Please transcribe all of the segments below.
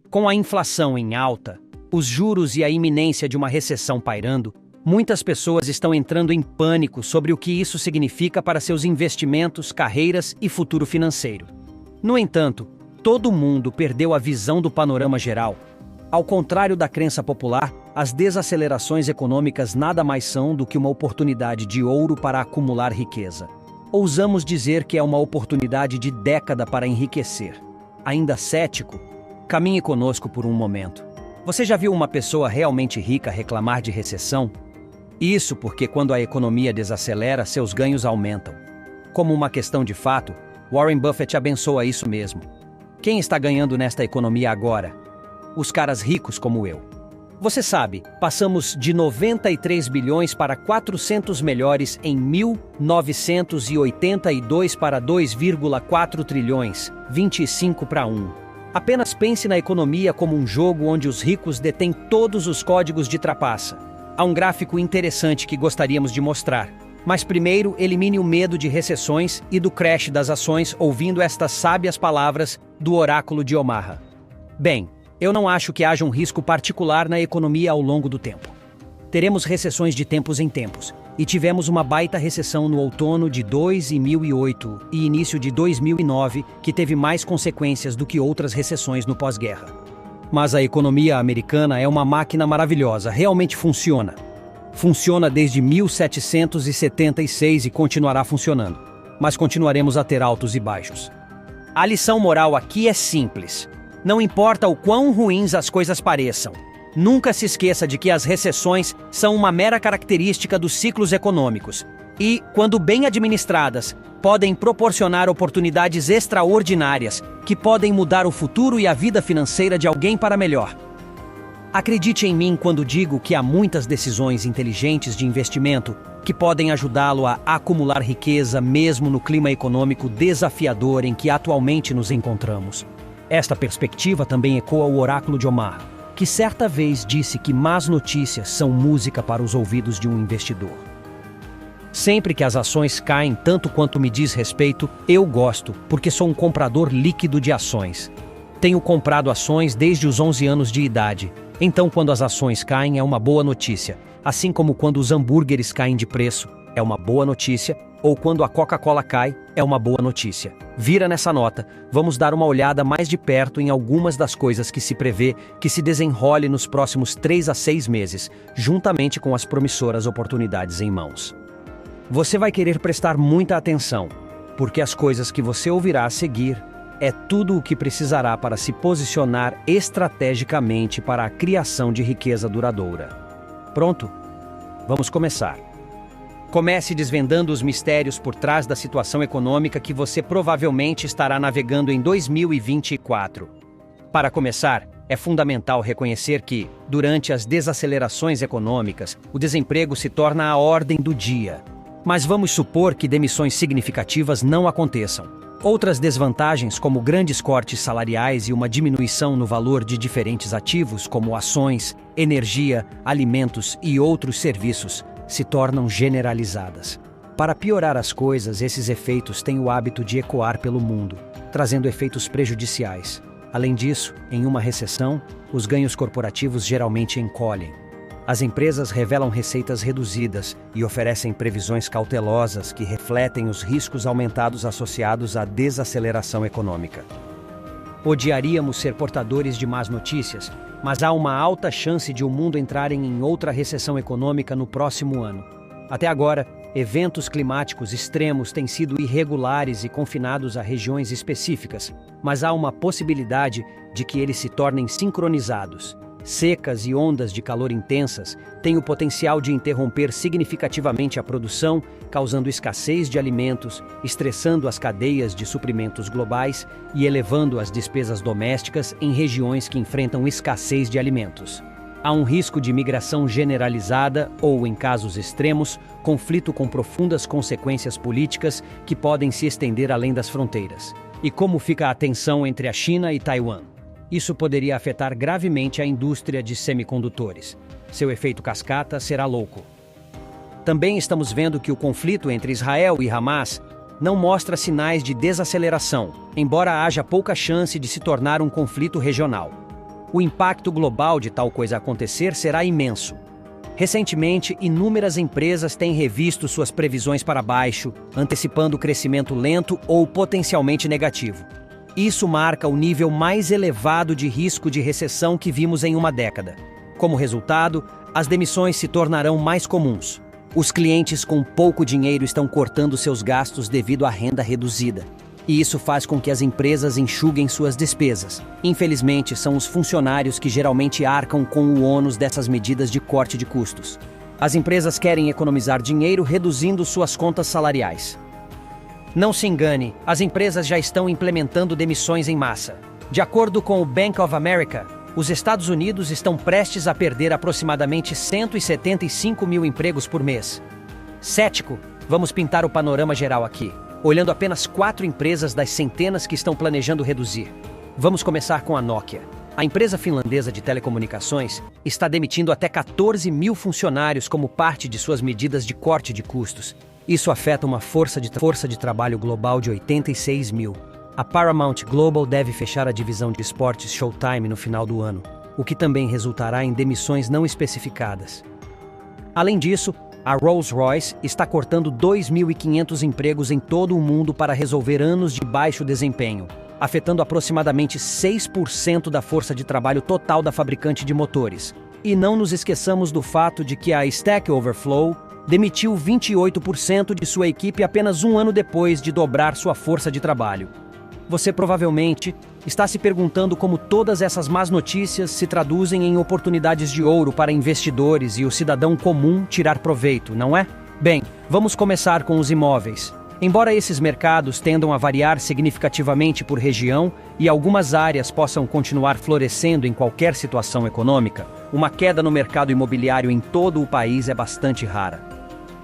Com a inflação em alta, os juros e a iminência de uma recessão pairando, muitas pessoas estão entrando em pânico sobre o que isso significa para seus investimentos, carreiras e futuro financeiro. No entanto, todo mundo perdeu a visão do panorama geral. Ao contrário da crença popular, as desacelerações econômicas nada mais são do que uma oportunidade de ouro para acumular riqueza. Ousamos dizer que é uma oportunidade de década para enriquecer. Ainda cético? Caminhe conosco por um momento. Você já viu uma pessoa realmente rica reclamar de recessão? Isso porque quando a economia desacelera, seus ganhos aumentam. Como uma questão de fato, Warren Buffett abençoa isso mesmo. Quem está ganhando nesta economia agora? Os caras ricos como eu. Você sabe, passamos de 93 bilhões para 400 melhores em 1982 para 2,4 trilhões, 25 para 1. Apenas pense na economia como um jogo onde os ricos detêm todos os códigos de trapaça. Há um gráfico interessante que gostaríamos de mostrar. Mas primeiro, elimine o medo de recessões e do crash das ações ouvindo estas sábias palavras do oráculo de Omaha. Bem, eu não acho que haja um risco particular na economia ao longo do tempo. Teremos recessões de tempos em tempos, e tivemos uma baita recessão no outono de 2008 e início de 2009, que teve mais consequências do que outras recessões no pós-guerra. Mas a economia americana é uma máquina maravilhosa, realmente funciona. Funciona desde 1776 e continuará funcionando, mas continuaremos a ter altos e baixos. A lição moral aqui é simples. Não importa o quão ruins as coisas pareçam, nunca se esqueça de que as recessões são uma mera característica dos ciclos econômicos e, quando bem administradas, podem proporcionar oportunidades extraordinárias que podem mudar o futuro e a vida financeira de alguém para melhor. Acredite em mim quando digo que há muitas decisões inteligentes de investimento que podem ajudá-lo a acumular riqueza mesmo no clima econômico desafiador em que atualmente nos encontramos. Esta perspectiva também ecoa o oráculo de Omaha, que certa vez disse que más notícias são música para os ouvidos de um investidor. Sempre que as ações caem tanto quanto me diz respeito, eu gosto, porque sou um comprador líquido de ações. Tenho comprado ações desde os 11 anos de idade. Então, quando as ações caem, é uma boa notícia. Assim como quando os hambúrgueres caem de preço, é uma boa notícia. Ou quando a Coca-Cola cai, é uma boa notícia. Vira nessa nota, vamos dar uma olhada mais de perto em algumas das coisas que se prevê que se desenrole nos próximos 3 a 6 meses, juntamente com as promissoras oportunidades em mãos. Você vai querer prestar muita atenção, porque as coisas que você ouvirá a seguir é tudo o que precisará para se posicionar estrategicamente para a criação de riqueza duradoura. Pronto? Vamos começar. Comece desvendando os mistérios por trás da situação econômica que você provavelmente estará navegando em 2024. Para começar, é fundamental reconhecer que, durante as desacelerações econômicas, o desemprego se torna a ordem do dia. Mas vamos supor que demissões significativas não aconteçam. Outras desvantagens, como grandes cortes salariais e uma diminuição no valor de diferentes ativos, como ações, energia, alimentos e outros serviços, se tornam generalizadas. Para piorar as coisas, esses efeitos têm o hábito de ecoar pelo mundo, trazendo efeitos prejudiciais. Além disso, em uma recessão, os ganhos corporativos geralmente encolhem. As empresas revelam receitas reduzidas e oferecem previsões cautelosas que refletem os riscos aumentados associados à desaceleração econômica. Odiaríamos ser portadores de más notícias, mas há uma alta chance de o mundo entrar em outra recessão econômica no próximo ano. Até agora, eventos climáticos extremos têm sido irregulares e confinados a regiões específicas, mas há uma possibilidade de que eles se tornem sincronizados. Secas e ondas de calor intensas têm o potencial de interromper significativamente a produção, causando escassez de alimentos, estressando as cadeias de suprimentos globais e elevando as despesas domésticas em regiões que enfrentam escassez de alimentos. Há um risco de migração generalizada ou, em casos extremos, conflito com profundas consequências políticas que podem se estender além das fronteiras. E como fica a tensão entre a China e Taiwan? Isso poderia afetar gravemente a indústria de semicondutores. Seu efeito cascata será louco. Também estamos vendo que o conflito entre Israel e Hamas não mostra sinais de desaceleração, embora haja pouca chance de se tornar um conflito regional. O impacto global de tal coisa acontecer será imenso. Recentemente, inúmeras empresas têm revisto suas previsões para baixo, antecipando crescimento lento ou potencialmente negativo. Isso marca o nível mais elevado de risco de recessão que vimos em uma década. Como resultado, as demissões se tornarão mais comuns. Os clientes com pouco dinheiro estão cortando seus gastos devido à renda reduzida. E isso faz com que as empresas enxuguem suas despesas. Infelizmente, são os funcionários que geralmente arcam com o ônus dessas medidas de corte de custos. As empresas querem economizar dinheiro reduzindo suas contas salariais. Não se engane, as empresas já estão implementando demissões em massa. De acordo com o Bank of America, os Estados Unidos estão prestes a perder aproximadamente 175 mil empregos por mês. Cético, vamos pintar o panorama geral aqui, olhando apenas 4 empresas das centenas que estão planejando reduzir. Vamos começar com a Nokia. A empresa finlandesa de telecomunicações está demitindo até 14 mil funcionários como parte de suas medidas de corte de custos. Isso afeta uma força de trabalho global de 86 mil. A Paramount Global deve fechar a divisão de esportes Showtime no final do ano, o que também resultará em demissões não especificadas. Além disso, a Rolls-Royce está cortando 2.500 empregos em todo o mundo para resolver anos de baixo desempenho, afetando aproximadamente 6% da força de trabalho total da fabricante de motores. E não nos esqueçamos do fato de que a Stack Overflow demitiu 28% de sua equipe apenas um ano depois de dobrar sua força de trabalho. Você provavelmente está se perguntando como todas essas más notícias se traduzem em oportunidades de ouro para investidores e o cidadão comum tirar proveito, não é? Bem, vamos começar com os imóveis. Embora esses mercados tendam a variar significativamente por região e algumas áreas possam continuar florescendo em qualquer situação econômica, uma queda no mercado imobiliário em todo o país é bastante rara.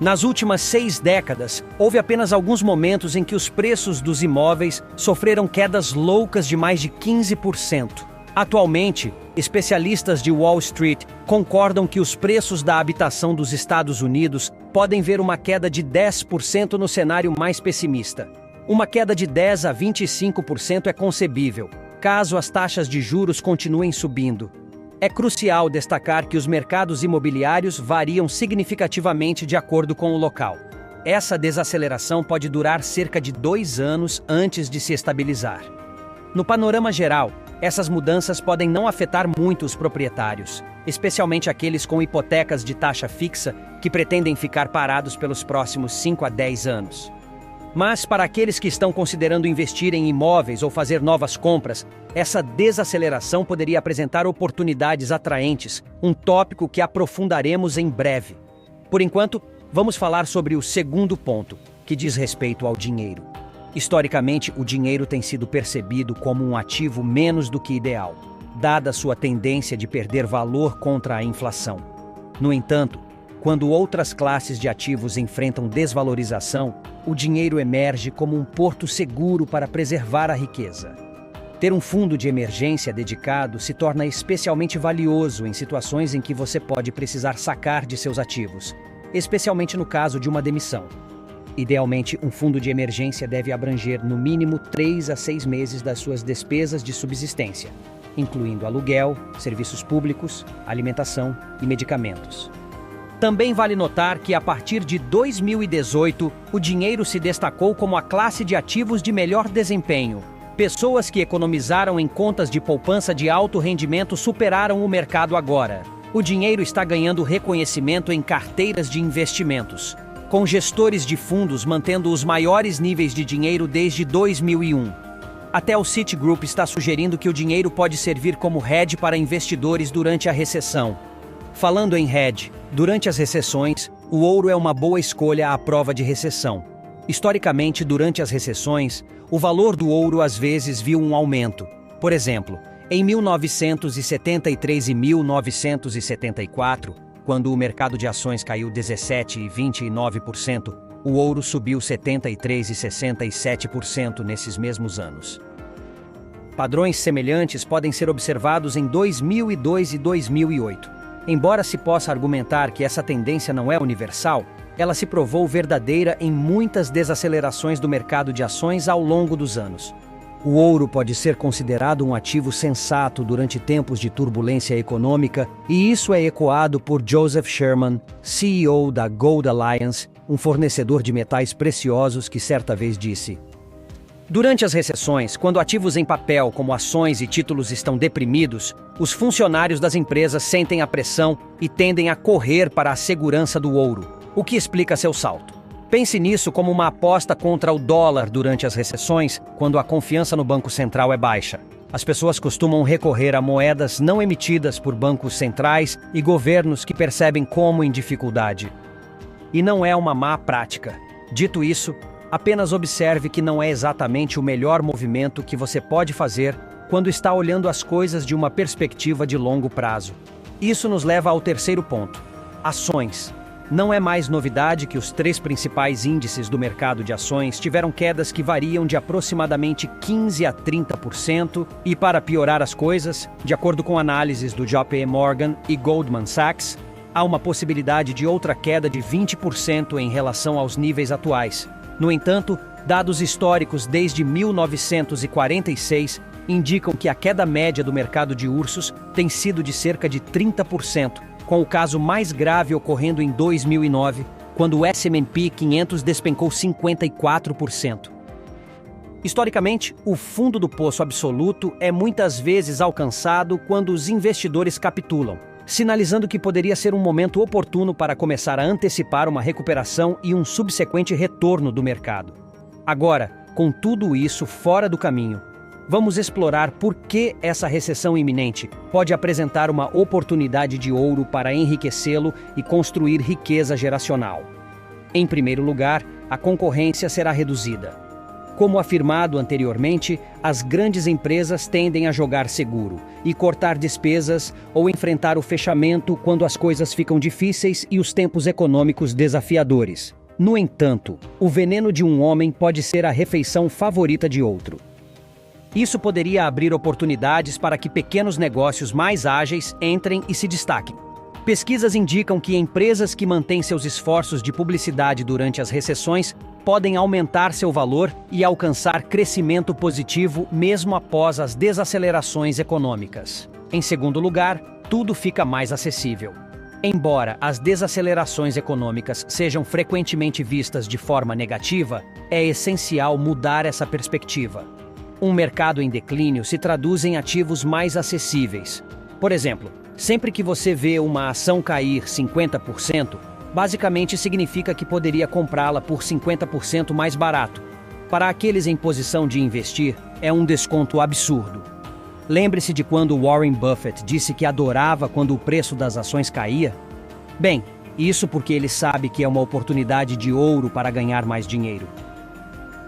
Nas últimas 6 décadas, houve apenas alguns momentos em que os preços dos imóveis sofreram quedas loucas de mais de 15%. Atualmente, especialistas de Wall Street concordam que os preços da habitação dos Estados Unidos podem ver uma queda de 10% no cenário mais pessimista. Uma queda de 10 a 25% é concebível, caso as taxas de juros continuem subindo. É crucial destacar que os mercados imobiliários variam significativamente de acordo com o local. Essa desaceleração pode durar cerca de 2 anos antes de se estabilizar. No panorama geral, essas mudanças podem não afetar muito os proprietários, especialmente aqueles com hipotecas de taxa fixa que pretendem ficar parados pelos próximos 5 a 10 anos. Mas para aqueles que estão considerando investir em imóveis ou fazer novas compras, essa desaceleração poderia apresentar oportunidades atraentes, um tópico que aprofundaremos em breve. Por enquanto, vamos falar sobre o segundo ponto, que diz respeito ao dinheiro. Historicamente, o dinheiro tem sido percebido como um ativo menos do que ideal, dada sua tendência de perder valor contra a inflação. No entanto, quando outras classes de ativos enfrentam desvalorização, o dinheiro emerge como um porto seguro para preservar a riqueza. Ter um fundo de emergência dedicado se torna especialmente valioso em situações em que você pode precisar sacar de seus ativos, especialmente no caso de uma demissão. Idealmente, um fundo de emergência deve abranger no mínimo 3 a 6 meses das suas despesas de subsistência, incluindo aluguel, serviços públicos, alimentação e medicamentos. Também vale notar que, a partir de 2018, o dinheiro se destacou como a classe de ativos de melhor desempenho. Pessoas que economizaram em contas de poupança de alto rendimento superaram o mercado agora. O dinheiro está ganhando reconhecimento em carteiras de investimentos, com gestores de fundos mantendo os maiores níveis de dinheiro desde 2001. Até o Citigroup está sugerindo que o dinheiro pode servir como hedge para investidores durante a recessão. Falando em hedge, durante as recessões, o ouro é uma boa escolha à prova de recessão. Historicamente, durante as recessões, o valor do ouro às vezes viu um aumento. Por exemplo, em 1973 e 1974, quando o mercado de ações caiu 17% e 29%, o ouro subiu 73% e 67% nesses mesmos anos. Padrões semelhantes podem ser observados em 2002 e 2008. Embora se possa argumentar que essa tendência não é universal, ela se provou verdadeira em muitas desacelerações do mercado de ações ao longo dos anos. O ouro pode ser considerado um ativo sensato durante tempos de turbulência econômica, e isso é ecoado por Joseph Sherman, CEO da Gold Alliance, um fornecedor de metais preciosos que certa vez disse: durante as recessões, quando ativos em papel como ações e títulos estão deprimidos, os funcionários das empresas sentem a pressão e tendem a correr para a segurança do ouro, o que explica seu salto. Pense nisso como uma aposta contra o dólar durante as recessões, quando a confiança no Banco Central é baixa. As pessoas costumam recorrer a moedas não emitidas por bancos centrais e governos que percebem como em dificuldade. E não é uma má prática. Dito isso, apenas observe que não é exatamente o melhor movimento que você pode fazer quando está olhando as coisas de uma perspectiva de longo prazo. Isso nos leva ao terceiro ponto: ações. Não é mais novidade que os 3 principais índices do mercado de ações tiveram quedas que variam de aproximadamente 15% a 30%, e para piorar as coisas, de acordo com análises do JP Morgan e Goldman Sachs, há uma possibilidade de outra queda de 20% em relação aos níveis atuais. No entanto, dados históricos desde 1946 indicam que a queda média do mercado de ursos tem sido de cerca de 30%, com o caso mais grave ocorrendo em 2009, quando o S&P 500 despencou 54%. Historicamente, o fundo do poço absoluto é muitas vezes alcançado quando os investidores capitulam, sinalizando que poderia ser um momento oportuno para começar a antecipar uma recuperação e um subsequente retorno do mercado. Agora, com tudo isso fora do caminho, vamos explorar por que essa recessão iminente pode apresentar uma oportunidade de ouro para enriquecê-lo e construir riqueza geracional. Em primeiro lugar, a concorrência será reduzida. Como afirmado anteriormente, as grandes empresas tendem a jogar seguro e cortar despesas ou enfrentar o fechamento quando as coisas ficam difíceis e os tempos econômicos desafiadores. No entanto, o veneno de um homem pode ser a refeição favorita de outro. Isso poderia abrir oportunidades para que pequenos negócios mais ágeis entrem e se destaquem. Pesquisas indicam que empresas que mantêm seus esforços de publicidade durante as recessões podem aumentar seu valor e alcançar crescimento positivo mesmo após as desacelerações econômicas. Em segundo lugar, tudo fica mais acessível. Embora as desacelerações econômicas sejam frequentemente vistas de forma negativa, é essencial mudar essa perspectiva. Um mercado em declínio se traduz em ativos mais acessíveis. Por exemplo, sempre que você vê uma ação cair 50%, basicamente significa que poderia comprá-la por 50% mais barato. Para aqueles em posição de investir, é um desconto absurdo. Lembre-se de quando Warren Buffett disse que adorava quando o preço das ações caía? Bem, isso porque ele sabe que é uma oportunidade de ouro para ganhar mais dinheiro.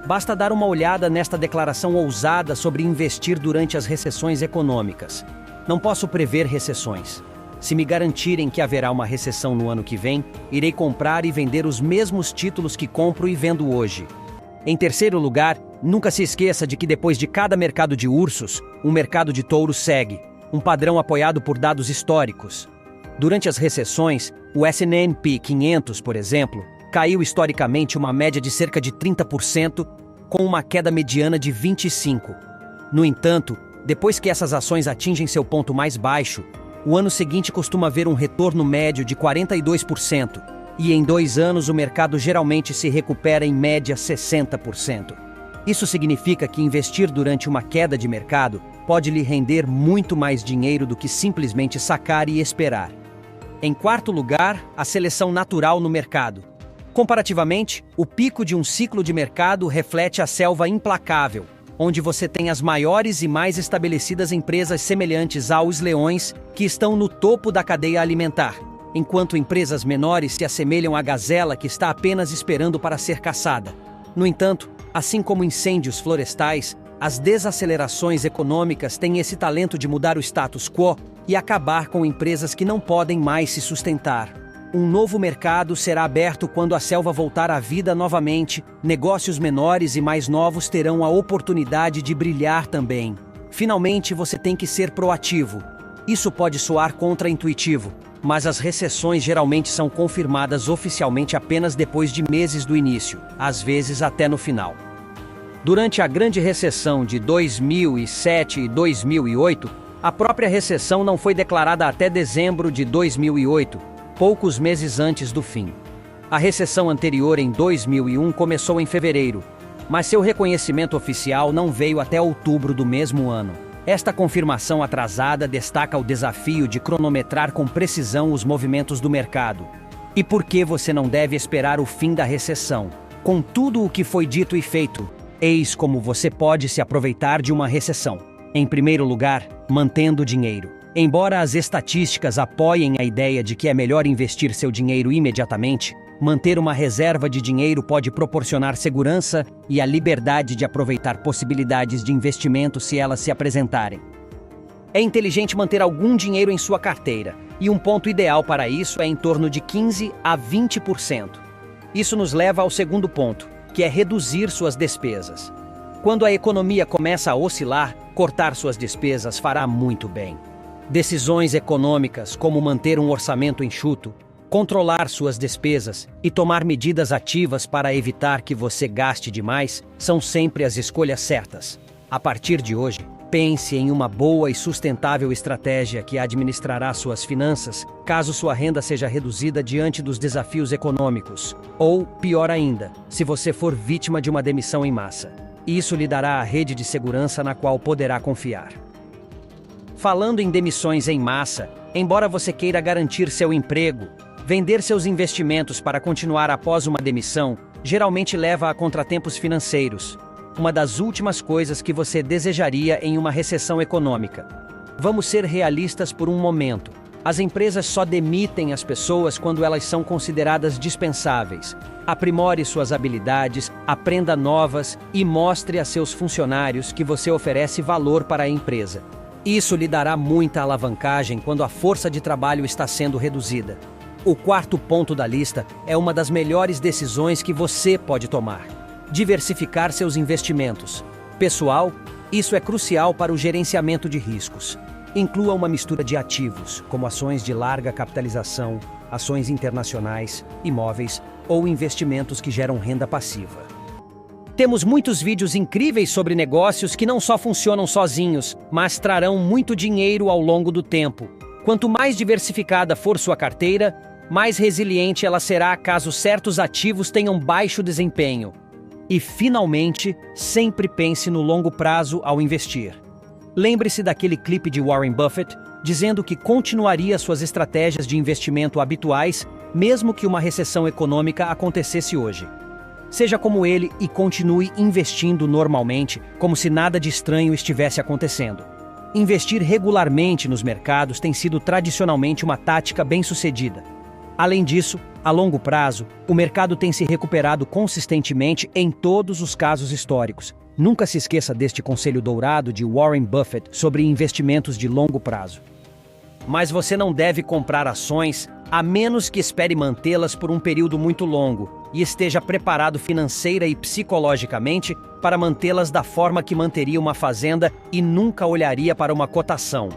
Basta dar uma olhada nesta declaração ousada sobre investir durante as recessões econômicas. Não posso prever recessões. Se me garantirem que haverá uma recessão no ano que vem, irei comprar e vender os mesmos títulos que compro e vendo hoje. Em terceiro lugar, nunca se esqueça de que depois de cada mercado de ursos, um mercado de touros segue, um padrão apoiado por dados históricos. Durante as recessões, o S&P 500, por exemplo, caiu historicamente uma média de cerca de 30%, com uma queda mediana de 25%. No entanto, depois que essas ações atingem seu ponto mais baixo, o ano seguinte costuma ver um retorno médio de 42%, e em 2 anos o mercado geralmente se recupera em média 60%. Isso significa que investir durante uma queda de mercado pode lhe render muito mais dinheiro do que simplesmente sacar e esperar. Em quarto lugar, a seleção natural no mercado. Comparativamente, o pico de um ciclo de mercado reflete a selva implacável, onde você tem as maiores e mais estabelecidas empresas semelhantes aos leões que estão no topo da cadeia alimentar, enquanto empresas menores se assemelham à gazela que está apenas esperando para ser caçada. No entanto, assim como incêndios florestais, as desacelerações econômicas têm esse talento de mudar o status quo e acabar com empresas que não podem mais se sustentar. Um novo mercado será aberto quando a selva voltar à vida novamente, negócios menores e mais novos terão a oportunidade de brilhar também. Finalmente, você tem que ser proativo. Isso pode soar contraintuitivo, mas as recessões geralmente são confirmadas oficialmente apenas depois de meses do início, às vezes até no final. Durante a grande recessão de 2007 e 2008, a própria recessão não foi declarada até dezembro de 2008, poucos meses antes do fim. A recessão anterior, em 2001, começou em fevereiro, mas seu reconhecimento oficial não veio até outubro do mesmo ano. Esta confirmação atrasada destaca o desafio de cronometrar com precisão os movimentos do mercado. E por que você não deve esperar o fim da recessão? Com tudo o que foi dito e feito, eis como você pode se aproveitar de uma recessão. Em primeiro lugar, mantendo dinheiro. Embora as estatísticas apoiem a ideia de que é melhor investir seu dinheiro imediatamente, manter uma reserva de dinheiro pode proporcionar segurança e a liberdade de aproveitar possibilidades de investimento se elas se apresentarem. É inteligente manter algum dinheiro em sua carteira, e um ponto ideal para isso é em torno de 15% a 20%. Isso nos leva ao segundo ponto, que é reduzir suas despesas. Quando a economia começa a oscilar, cortar suas despesas fará muito bem. Decisões econômicas, como manter um orçamento enxuto, controlar suas despesas e tomar medidas ativas para evitar que você gaste demais, são sempre as escolhas certas. A partir de hoje, pense em uma boa e sustentável estratégia que administrará suas finanças, caso sua renda seja reduzida diante dos desafios econômicos, ou, pior ainda, se você for vítima de uma demissão em massa. Isso lhe dará a rede de segurança na qual poderá confiar. Falando em demissões em massa, embora você queira garantir seu emprego, vender seus investimentos para continuar após uma demissão geralmente leva a contratempos financeiros, uma das últimas coisas que você desejaria em uma recessão econômica. Vamos ser realistas por um momento. As empresas só demitem as pessoas quando elas são consideradas dispensáveis. Aprimore suas habilidades, aprenda novas e mostre a seus funcionários que você oferece valor para a empresa. Isso lhe dará muita alavancagem quando a força de trabalho está sendo reduzida. O quarto ponto da lista é uma das melhores decisões que você pode tomar: diversificar seus investimentos. Pessoal, isso é crucial para o gerenciamento de riscos. Inclua uma mistura de ativos, como ações de larga capitalização, ações internacionais, imóveis ou investimentos que geram renda passiva. Temos muitos vídeos incríveis sobre negócios que não só funcionam sozinhos, mas trarão muito dinheiro ao longo do tempo. Quanto mais diversificada for sua carteira, mais resiliente ela será caso certos ativos tenham baixo desempenho. E, finalmente, sempre pense no longo prazo ao investir. Lembre-se daquele clipe de Warren Buffett dizendo que continuaria suas estratégias de investimento habituais, mesmo que uma recessão econômica acontecesse hoje. Seja como ele e continue investindo normalmente, como se nada de estranho estivesse acontecendo. Investir regularmente nos mercados tem sido tradicionalmente uma tática bem-sucedida. Além disso, a longo prazo, o mercado tem se recuperado consistentemente em todos os casos históricos. Nunca se esqueça deste conselho dourado de Warren Buffett sobre investimentos de longo prazo. Mas você não deve comprar ações a menos que espere mantê-las por um período muito longo e esteja preparado financeira e psicologicamente para mantê-las da forma que manteria uma fazenda e nunca olharia para uma cotação.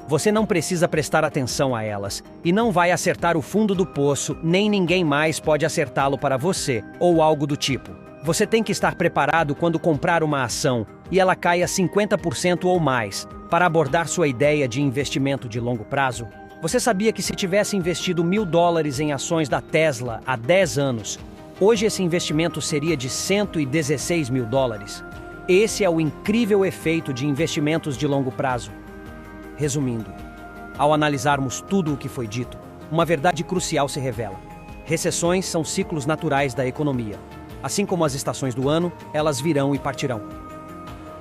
Você não precisa prestar atenção a elas, e não vai acertar o fundo do poço, nem ninguém mais pode acertá-lo para você, ou algo do tipo. Você tem que estar preparado quando comprar uma ação, e ela caia 50% ou mais, para abordar sua ideia de investimento de longo prazo. Você sabia que se tivesse investido $1.000 em ações da Tesla há 10 anos, hoje esse investimento seria de $116 mil? Esse é o incrível efeito de investimentos de longo prazo. Resumindo, ao analisarmos tudo o que foi dito, uma verdade crucial se revela. Recessões são ciclos naturais da economia. Assim como as estações do ano, elas virão e partirão.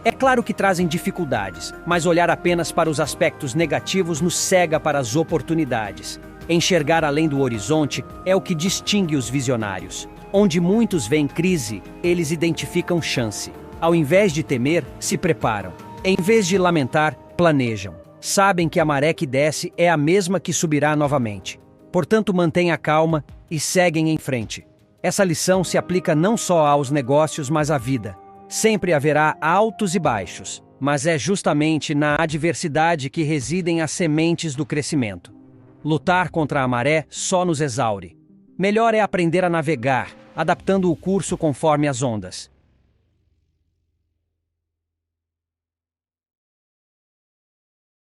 É claro que trazem dificuldades, mas olhar apenas para os aspectos negativos nos cega para as oportunidades. Enxergar além do horizonte é o que distingue os visionários. Onde muitos veem crise, eles identificam chance. Ao invés de temer, se preparam. Em vez de lamentar, planejam. Sabem que a maré que desce é a mesma que subirá novamente. Portanto, mantenha calma e seguem em frente. Essa lição se aplica não só aos negócios, mas à vida. Sempre haverá altos e baixos, mas é justamente na adversidade que residem as sementes do crescimento. Lutar contra a maré só nos exaure. Melhor é aprender a navegar, adaptando o curso conforme as ondas.